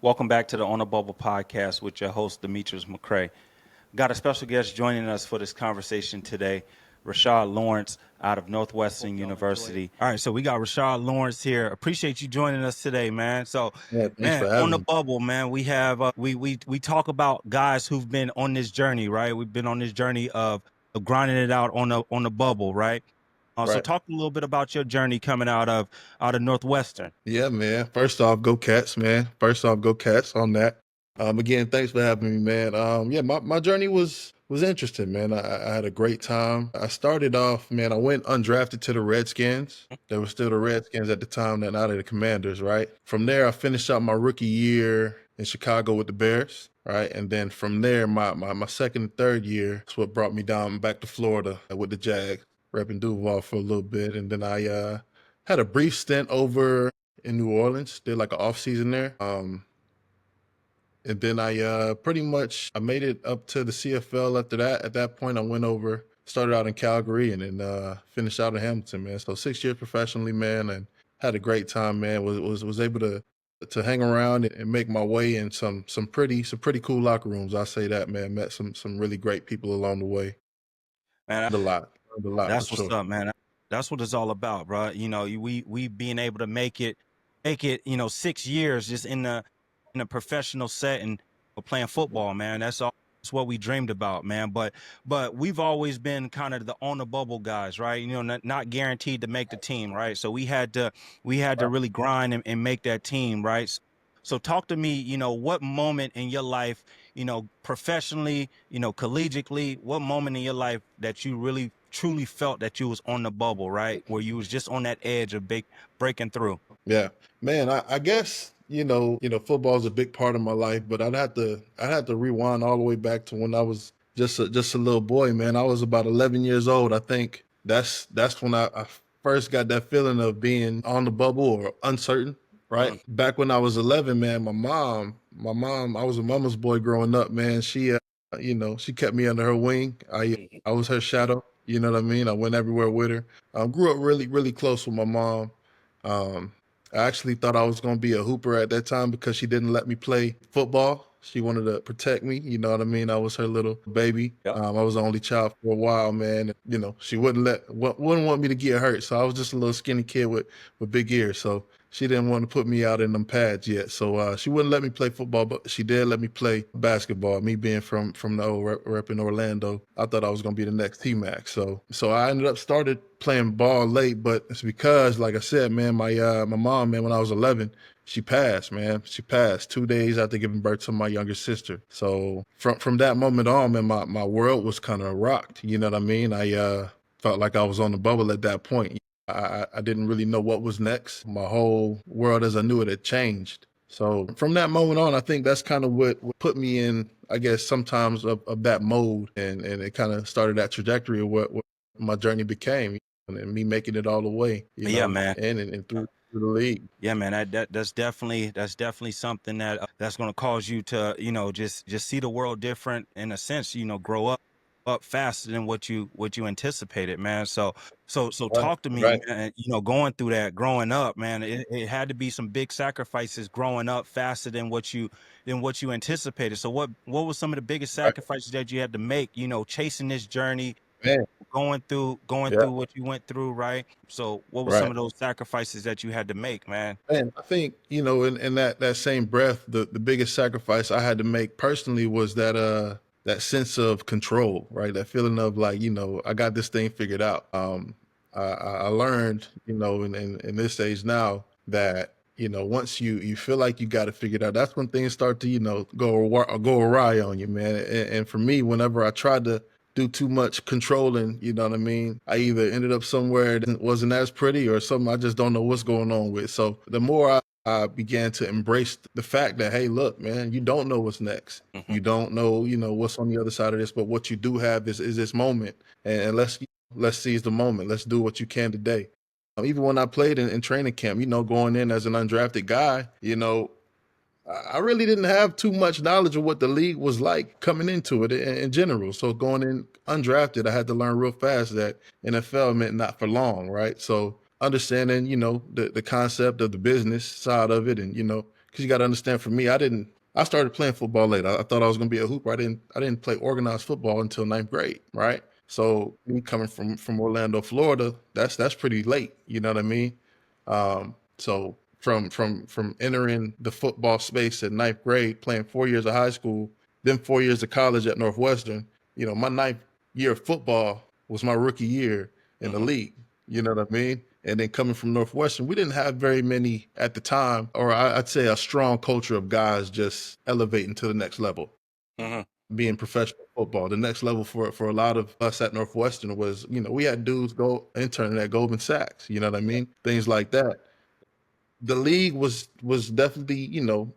Welcome back to the On a Bubble podcast with your host, Demetrius McCray. Got a special guest joining us for this conversation today, Rashad Lawrence out of Northwestern University. All right, so we got Rashad Lawrence here. Appreciate you joining us today, man. So, Yeah, thanks man, for on the having me. bubble, man, we have we talk about guys who've been on this journey, right? We've been on this journey of grinding it out on the bubble, right? So Right. talk a little bit about your journey coming out of Northwestern. Yeah, man. First off, go Cats, man. First off, go Cats on that. Again, thanks for having me, man. Yeah, my journey was interesting, man. I had a great time. I started off, man. I went undrafted to the Redskins. They were still the Redskins at the time, then out of the Commanders, right? From there, I finished out my rookie year in Chicago with the Bears, right? And then from there, my second and third year is what brought me down back to Florida with the Jags, repping Duval for a little bit, and then I had a brief stint over in New Orleans. Did like an off season there. And then I pretty much I made it up to the CFL after that. At that point, I went over, started out in Calgary, and then finished out in Hamilton, man. So 6 years professionally, man, and had a great time, man. Was able to hang around and make my way in some pretty cool locker rooms. I say that, man. Met some really great people along the way. Man, Learned a lot for that's what's sure. up, man. That's what it's all about, bro. We being able to make it, 6 years just in a professional setting of playing football, man. That's all. That's what we dreamed about, man. But we've always been kind of the on the bubble guys, right? Not guaranteed to make the team, right? So we had to Right. really grind and make that team, right? So talk to me, what moment in your life, professionally, collegiately, what moment in your life that you really truly felt that you was on the bubble, right? Where you was just on that edge of breaking through. Yeah, man. I guess football is a big part of my life, but I'd have to rewind all the way back to when I was just a little boy, man. I was about 11 years old. I think that's when I first got that feeling of being on the bubble or uncertain, right? Mm. Back when I was 11, man, my mom, I was a mama's boy growing up, man. She kept me under her wing. I was her shadow. You know what I mean? I went everywhere with her. Grew up really, really close with my mom. Um, I actually thought I was going to be a hooper at that time because she didn't let me play football. She wanted to protect me. You know what I mean? I was her little baby. Yep. I was the only child for a while, man. She wouldn't want me to get hurt. So I was just a little skinny kid with big ears. So she didn't want to put me out in them pads yet. So she wouldn't let me play football, but she did let me play basketball. Me being from the old rep in Orlando, I thought I was going to be the next T-Mac. So I ended up started playing ball late, but it's because, like I said, man, my mom, man, when I was 11, she passed, man. She passed 2 days after giving birth to my younger sister. So from that moment on, man, my world was kind of rocked. You know what I mean? I felt like I was on the bubble at that point. I didn't really know what was next. My whole world as I knew it had changed. So from that moment on, I think that's kind of what put me in, I guess, sometimes of that mode. And it kind of started that trajectory of what my journey became and me making it all the way, Yeah, man. and through the league. Yeah, man. That's definitely something that's going to cause you to, just see the world different in a sense. Grow up faster than what you anticipated, man. So Right, talk to me, right, man. Going through that, growing up, man. It had to be some big sacrifices growing up faster than what you anticipated. So what was some of the biggest right. sacrifices that you had to make? Chasing this journey, Man, going through yeah, what you went through, right? So what were some right. of those sacrifices that you had to make, man? And I think, in that same breath, the biggest sacrifice I had to make personally was that sense of control, right? That feeling of like, I got this thing figured out. I learned, in this age now that, once you feel like you got it figured out, that's when things start to, go awry on you, man. And for me, whenever I tried to do too much controlling, you know what I mean? I either ended up somewhere that wasn't as pretty or something I just don't know what's going on with. So the more I began to embrace the fact that, hey, look, man, you don't know what's next. Hmm. You don't know, what's on the other side of this, but what you do have is this moment. And let's seize the moment. Let's do what you can today. Even when I played in training camp, going in as an undrafted guy, I really didn't have too much knowledge of what the league was like coming into it in general. So going in undrafted, I had to learn real fast that NFL meant not for long, right? So understanding, the concept of the business side of it and, because you got to understand, for me, I started playing football late. I thought I was going to be a hooper. I didn't play organized football until ninth grade, right? So me coming from Orlando, Florida, that's pretty late. You know what I mean? So from entering the football space at ninth grade, playing 4 years of high school, then 4 years of college at Northwestern, my ninth year of football was my rookie year in the league. You know what I mean? And then coming from Northwestern, we didn't have very many at the time, or I'd say a strong culture of guys just elevating to the next level, being professional football. The next level for a lot of us at Northwestern was, we had dudes go interning at Goldman Sachs. You know what I mean? Things like that. The league was definitely,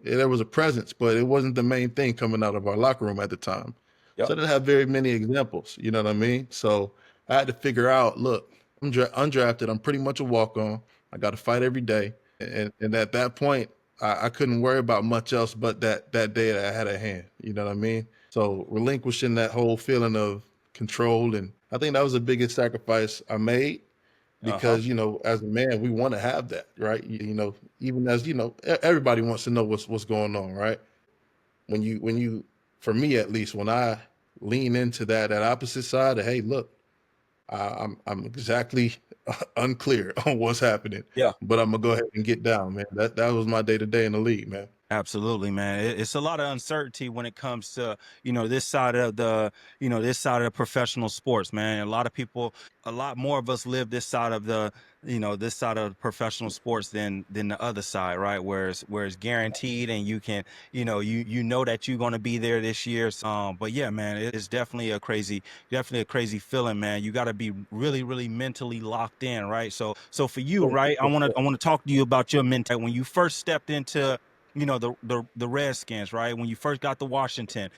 there was a presence, but it wasn't the main thing coming out of our locker room at the time. Yep. So I didn't have very many examples. You know what I mean? So I had to figure out, look, I'm undrafted. I'm pretty much a walk-on. I got to fight every day. And at that point, I couldn't worry about much else but that day that I had at hand. You know what I mean? So relinquishing that whole feeling of control. And I think that was the biggest sacrifice I made, because, as a man, we want to have that, right? Even as, everybody wants to know what's going on, right? When you, for me at least, when I lean into that opposite side of, hey, look, I'm exactly unclear on what's happening. Yeah. But I'm gonna go ahead and get down, man. That was my day to day in the league, man. Absolutely, man. It's a lot of uncertainty when it comes to, this side of the professional sports, man. A lot of people, a lot more of us live this side of this side of professional sports than the other side, right? Where it's guaranteed, and you can, you know that you're going to be there this year. But yeah, man, it's definitely a crazy feeling, man. You got to be really, really mentally locked in, right? So for you, right, I want to talk to you about your mentality when you first stepped into the Redskins, right? When you first got to Washington,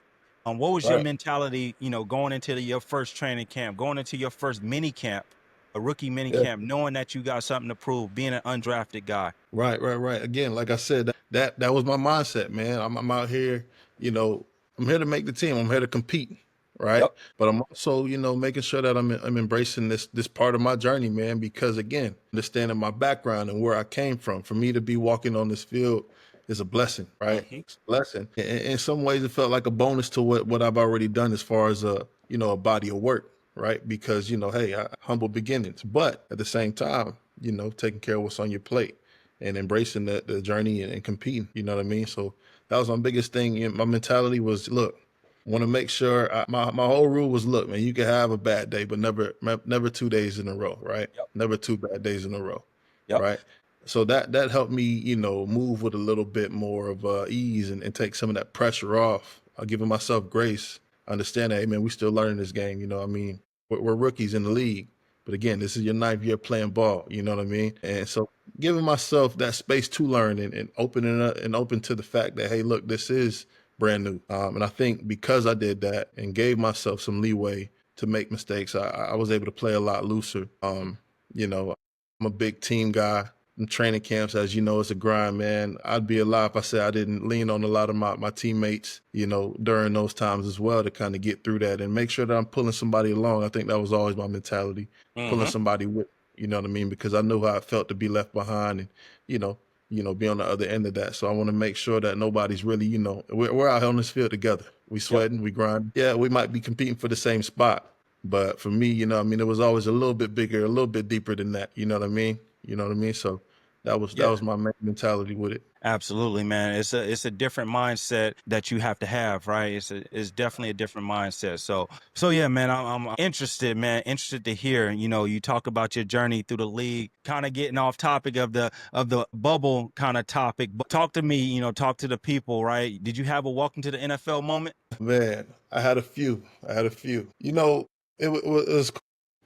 what was your mentality, going into your first training camp, going into your first mini camp, a rookie mini camp, knowing that you got something to prove, being an undrafted guy? Right. Again, like I said, that was my mindset, man. I'm out here, I'm here to make the team. I'm here to compete, right? Yep. But I'm also, making sure that I'm embracing this part of my journey, man, because again, understanding my background and where I came from, for me to be walking on this field is a blessing, right? It's a blessing. In some ways, it felt like a bonus to what I've already done as far as a body of work, right? Because, hey, humble beginnings, but at the same time, taking care of what's on your plate and embracing the journey and competing. You know what I mean? So that was my biggest thing. My mentality was, look, I want to make sure my whole rule was, look, man, you can have a bad day, but never 2 days in a row, right? Yep. Never 2 bad days in a row, Yep. right? So that helped me, move with a little bit more of ease and take some of that pressure off. Giving myself grace, understand that, hey, man, we still learning this game. I mean, we're rookies in the league. But again, this is your ninth year playing ball. You know what I mean? And so giving myself that space to learn and opening up and open to the fact that, hey, look, this is brand new. And I think because I did that and gave myself some leeway to make mistakes, I was able to play a lot looser. I'm a big team guy. In training camps, as you know, it's a grind, man. I'd be a lie if I said I didn't lean on a lot of my teammates, during those times as well, to kind of get through that and make sure that I'm pulling somebody along. I think that was always my mentality, pulling somebody with, you know what I mean? Because I knew how it felt to be left behind and, be on the other end of that. So I want to make sure that nobody's really, we're out here on this field together. We sweating, we grind. Yeah, we might be competing for the same spot. But for me, it was always a little bit bigger, a little bit deeper than that. You know what I mean? So that was my main mentality with it. Absolutely, man. It's a different mindset that you have to have, right? It's definitely a different mindset. So yeah, man, I'm interested, man. Interested to hear. You talk about your journey through the league, kind of getting off topic of the bubble kind of topic. But talk to me, talk to the people, right? Did you have a welcome to the NFL moment? Man, I had a few. It was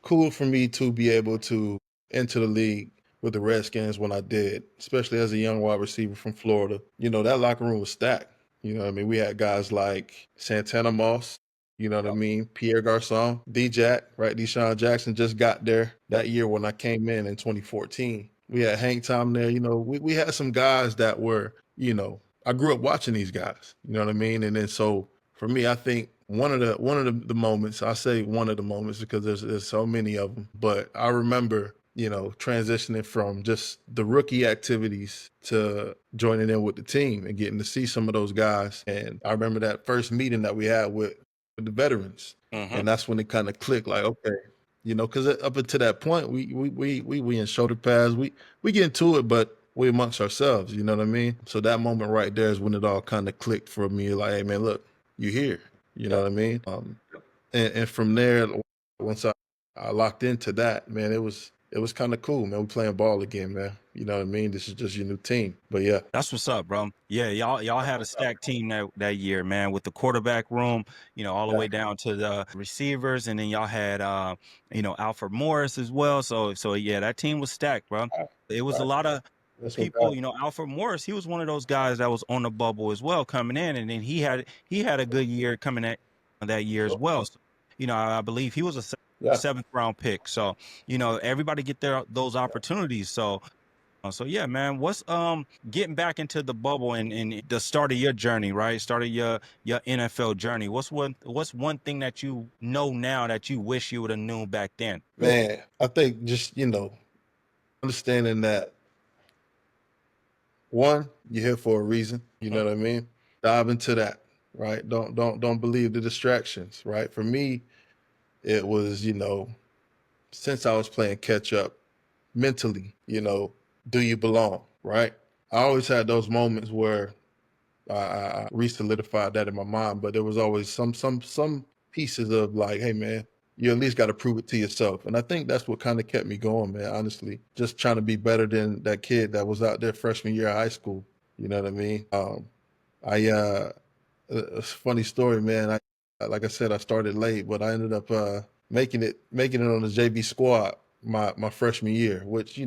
cool for me to be able to enter the league with the Redskins when I did, especially as a young wide receiver from Florida. That locker room was stacked. You know what I mean? We had guys like Santana Moss, you know what I mean? Pierre Garçon, D-Jack, right? Deshaun Jackson just got there that year when I came in 2014. We had Hank Tom there. We had some guys that were, I grew up watching these guys, you know what I mean? And then so for me, I think one of the moments, I say one of the moments because there's so many of them, but I remember transitioning from just the rookie activities to joining in with the team and getting to see some of those guys. And I remember that first meeting that we had with the veterans, and that's when it kind of clicked. Like, okay, because up until that point, we in shoulder pads, we get into it, but we amongst ourselves. You know what I mean? So that moment right there is when it all kind of clicked for me. Like, hey man, look, you here. You know what I mean? And from there, once I locked into that, man, it was kind of cool, man. We playing ball again, man. You know what I mean? This is just your new team. But yeah, That's what's up, bro. Yeah, y'all had a stacked team that year, man, with the quarterback room, all the way down to the receivers, and then y'all had Alfred Morris as well. So yeah, that team was stacked, bro. It was a lot of that's what people, God. Alfred Morris, he was one of those guys that was on the bubble as well coming in, and then he had a good year coming at that year as well. So, I believe he was a Yeah. seventh round pick. So, everybody get those opportunities. So yeah, man, what's getting back into the bubble and the start of your journey, right? Start of your NFL journey. What's one thing that you know now that you wish you would have known back then? Man, I think just, understanding that one, you're here for a reason. You know what I mean? Dive into that, right? Don't believe the distractions, right? For me, it was, since I was playing catch up mentally, do you belong, right? I always had those moments where I re-solidified that in my mind, but there was always some pieces of like, hey man, you at least got to prove it to yourself. And I think that's what kind of kept me going, man, honestly. Just trying to be better than that kid that was out there freshman year of high school. You know what I mean? I It's a funny story, man. Like I said, I started late, but I ended up making it on the JV squad my freshman year, which,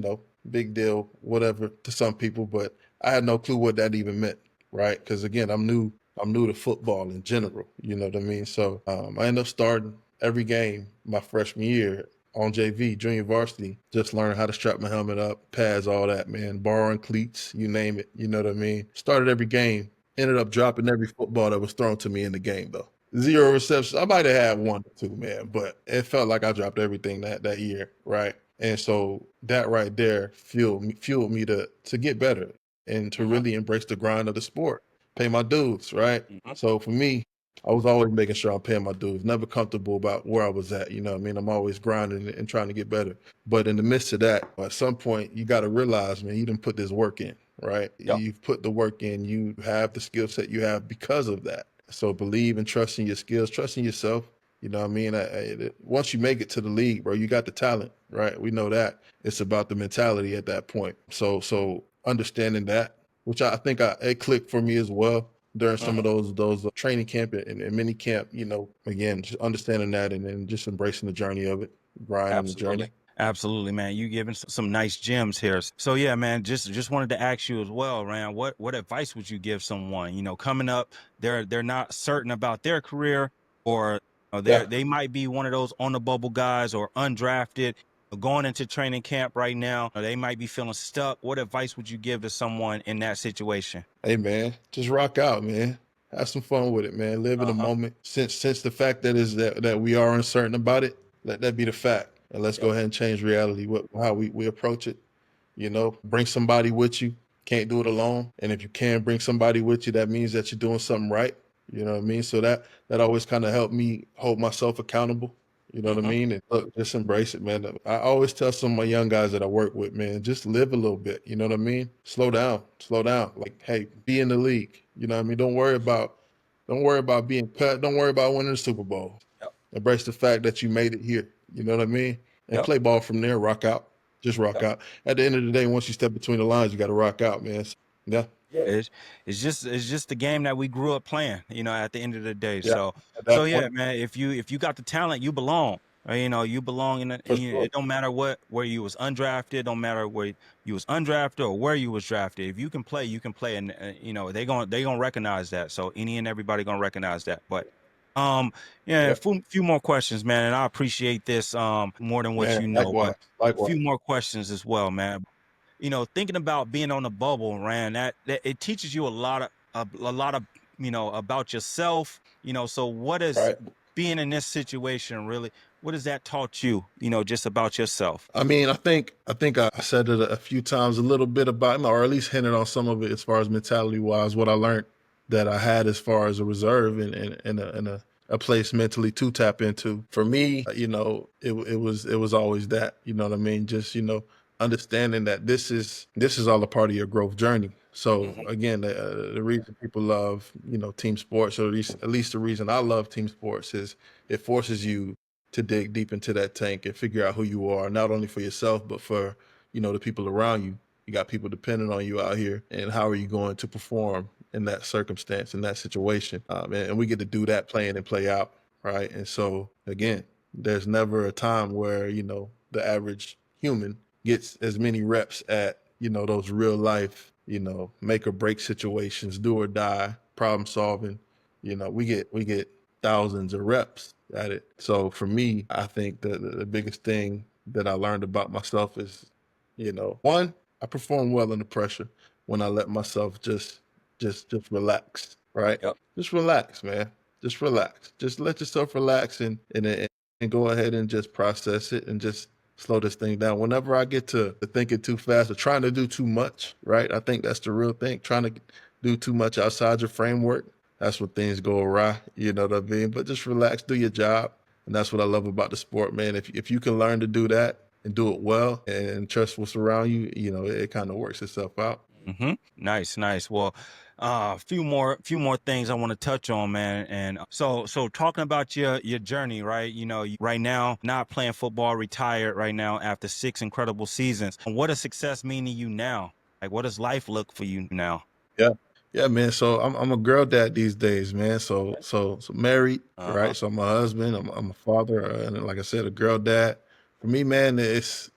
big deal, whatever to some people, but I had no clue what that even meant, right? Because again, I'm new to football in general. You know what I mean? So I ended up starting every game my freshman year on JV, junior varsity, just learning how to strap my helmet up, pads, all that, man, borrowing cleats, you name it. You know what I mean? Started every game. Ended up dropping every football that was thrown to me in the game, though. 0 receptions. I might have had 1 or 2, man, but it felt like I dropped everything that year, right? And so that right there fueled me to get better and to really embrace the grind of the sport, pay my dues, right? So for me, I was always making sure I'm paying my dues, never comfortable about where I was at. You know what I mean? I'm always grinding and trying to get better. But in the midst of that, at some point, you got to realize, man, you didn't put this work in, right? You've put the work in. You have the skill set you have because of that. So believe and trust in your skills, trust in yourself. You know what I mean? Once you make it to the league, bro, you got the talent, right? We know that. It's about the mentality at that point. So understanding that, which I think it clicked for me as well during some of those training camp and mini camp, again, just understanding that and then just embracing the journey of it, grinding the journey. Absolutely, man. You giving some nice gems here. So yeah, man, just wanted to ask you as well, Ryan, what advice would you give someone, coming up, they're not certain about their career, or they might be one of those on the bubble guys or undrafted going into training camp right now, or they might be feeling stuck. What advice would you give to someone in that situation? Hey man, just rock out, man. Have some fun with it, man. Live in the moment. Since the fact that we are uncertain about it, let that be the fact. And let's go ahead and change reality, how we approach it. Bring somebody with you. Can't do it alone. And if you can bring somebody with you, that means that you're doing something right. You know what I mean? So that always kind of helped me hold myself accountable. You know what I mean? And look, just embrace it, man. I always tell some of my young guys that I work with, man, just live a little bit. You know what I mean? Slow down, slow down. Like, hey, be in the league. You know what I mean? Don't worry about being cut. Don't worry about winning the Super Bowl. Embrace the fact that you made it here. You know what I mean? And play ball from there. Rock out. Just rock out. At the end of the day, once you step between the lines, you got to rock out, man. So, yeah. It's just the game that we grew up playing, at the end of the day. Yeah. So At that yeah, point, man, if you got the talent, you belong. You belong in it. for sure. It don't matter where you was undrafted, don't matter where you was undrafted or where you was drafted. If you can play, you can play, and they gonna recognize that. So any and everybody gonna recognize that. But yeah, a few more questions, man, and I appreciate this more than what Man, you know. But a likewise. few more questions as well, man. Thinking about being on the bubble, Rand, that it teaches you a lot of about yourself. So what is Right. being in this situation really? what has that taught you, just about yourself? I mean, I think I said it a few times, a little bit about, or at least hinted on some of it as far as mentality wise, what I learned that I had as far as a reserve and a place mentally to tap into. For me, it was always that, you know what I mean? Just, understanding that this is all a part of your growth journey. So Mhm. again, the reason people love, team sports, or at least the reason I love team sports is it forces you to dig deep into that tank and figure out who you are, not only for yourself, but for, the people around you. You got people depending on you out here, and how are you going to perform in that circumstance, in that situation? And we get to do that play in and play out, right? And so, again, there's never a time where, the average human gets as many reps at, those real life, make or break situations, do or die, problem solving. We get thousands of reps at it. So for me, I think the biggest thing that I learned about myself is, one, I perform well under pressure when I let myself just relax, right? Yep. Just relax, man. Just relax. Just let yourself relax and go ahead and just process it and just slow this thing down. Whenever I get to thinking too fast or trying to do too much, right? I think that's the real thing. Trying to do too much outside your framework, that's when things go awry. You know what I mean? But just relax, do your job. And that's what I love about the sport, man. If you can learn to do that and do it well and trust what's around you, it kind of works itself out. Nice, nice. Well, few more things I want to touch on, man. And so talking about your journey, right? Right now not playing football, retired right now after 6 incredible seasons. What does success mean to you now? Like, what does life look for you now? Yeah. Yeah, man. So I'm a girl dad these days, man. So married, Uh-huh. right? So I'm a husband. I'm a father, and like I said, a girl dad. For me, man, it's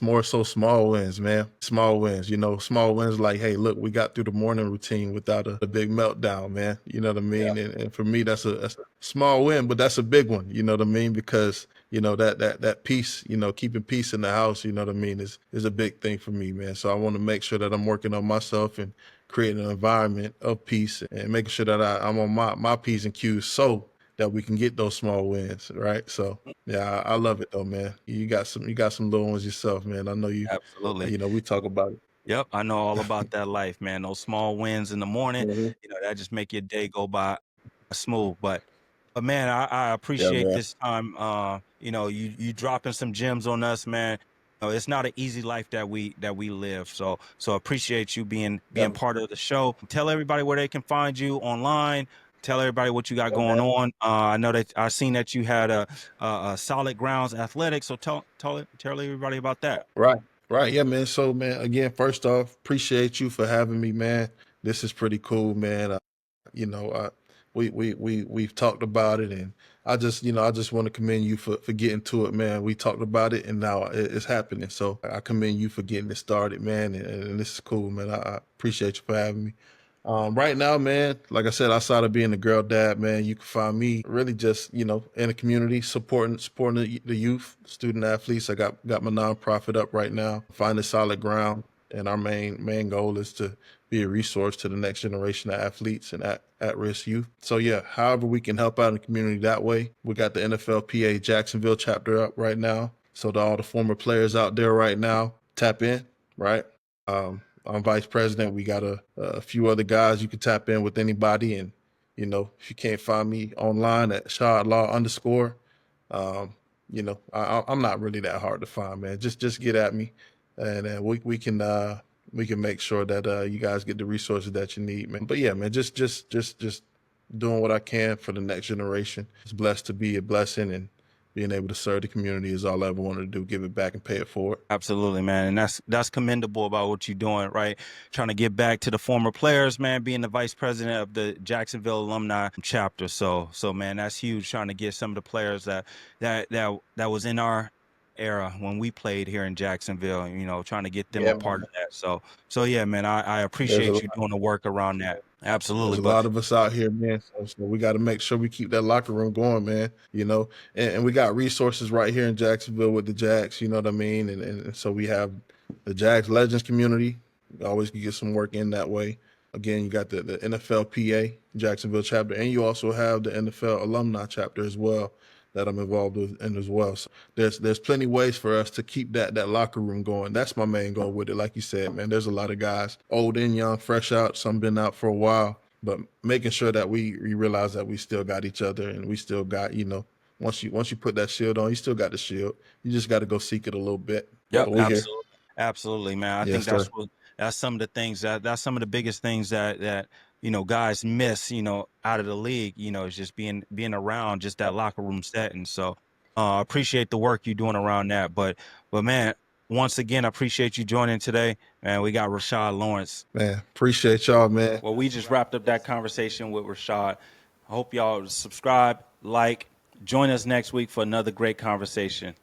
more so small wins, man. Small wins, small wins like, hey, look, we got through the morning routine without a big meltdown, man. You know what I Yeah. mean? And for me, that's a small win, but that's a big one. You know what I mean? Because that peace, keeping peace in the house, you know what I mean, is a big thing for me, man. So I want to make sure that I'm working on myself and creating an environment of peace and making sure that I'm on my P's and Q's so that we can get those small wins, right? So yeah, I love it though, man. You got some little ones yourself, man. I know you. Absolutely. We talk about it. Yep, I know all about that life, man. Those small wins in the morning, Mhm. that just make your day go by smooth. But man, I Yeah, appreciate man. this time. You dropping some gems on us, man. It's not an easy life that we live. So appreciate you being Yeah, part of the show. Tell everybody where they can find you online. Tell everybody what you got yeah, going man. on. I know that I seen that you had a solid grounds athletics. So tell everybody about that. Right. Right. Yeah, man. So, man, again, first off, appreciate you for having me, man. This is pretty cool, man. You know, uh, we've talked about it, and I just want to commend you for getting to it, man. We talked about it, and now it's happening. So I commend you for getting it started, man. And this is cool, man. I appreciate you for having me. Right now, man, like I said, outside of being a girl dad, man, you can find me really just, in the community, supporting the youth, student athletes. I got my nonprofit up right now, finding solid ground. And our main goal is to be a resource to the next generation of athletes and at-risk youth. So yeah, however we can help out in the community that way. We got the NFLPA Jacksonville chapter up right now. So to all the former players out there right now, tap in, right? I'm vice president. We got a few other guys. You can tap in with anybody. And, if you can't find me online at Rashad Law _, um, I'm not really that hard to find, man. Just get at me, and we can make sure that you guys get the resources that you need, man. But yeah, man, just doing what I can for the next generation. It's blessed to be a blessing, and being able to serve the community is all I ever wanted to do. Give it back and pay it forward. Absolutely, man. And that's commendable about what you're doing, right? Trying to give back to the former players, man, being the vice president of the Jacksonville alumni chapter. So man, that's huge, trying to get some of the players that was in our era when we played here in Jacksonville, trying to get them a Yeah, part man. of that. So yeah, man, I There's a appreciate you doing the work around that. Absolutely. There's a But lot of us out here, man. So we got to make sure we keep that locker room going, man. And we got resources right here in Jacksonville with the Jags. You know what I mean? And so we have the Jags Legends community. We always can get some work in that way. Again, you got the NFLPA Jacksonville chapter, and you also have the NFL alumni chapter as well. that I'm involved in as well. So there's plenty ways for us to keep that locker room going. That's my main goal with it. Like you said, man, there's a lot of guys, old and young, fresh out, some been out for a while, but making sure that we realize that we still got each other and we still got, once you put that shield on, you still got the shield. You just got to go seek it a little bit. Yep, But we here. absolutely, man. I Yes, think sir. that's some of the things that's some of the biggest things that guys miss, out of the league, is just being around just that locker room setting. So I appreciate the work you're doing around that. But man, once again, I appreciate you joining today. And we got Rashad Lawrence. Man, appreciate y'all, man. Well, we just wrapped up that conversation with Rashad. I hope y'all subscribe, like, join us next week for another great conversation.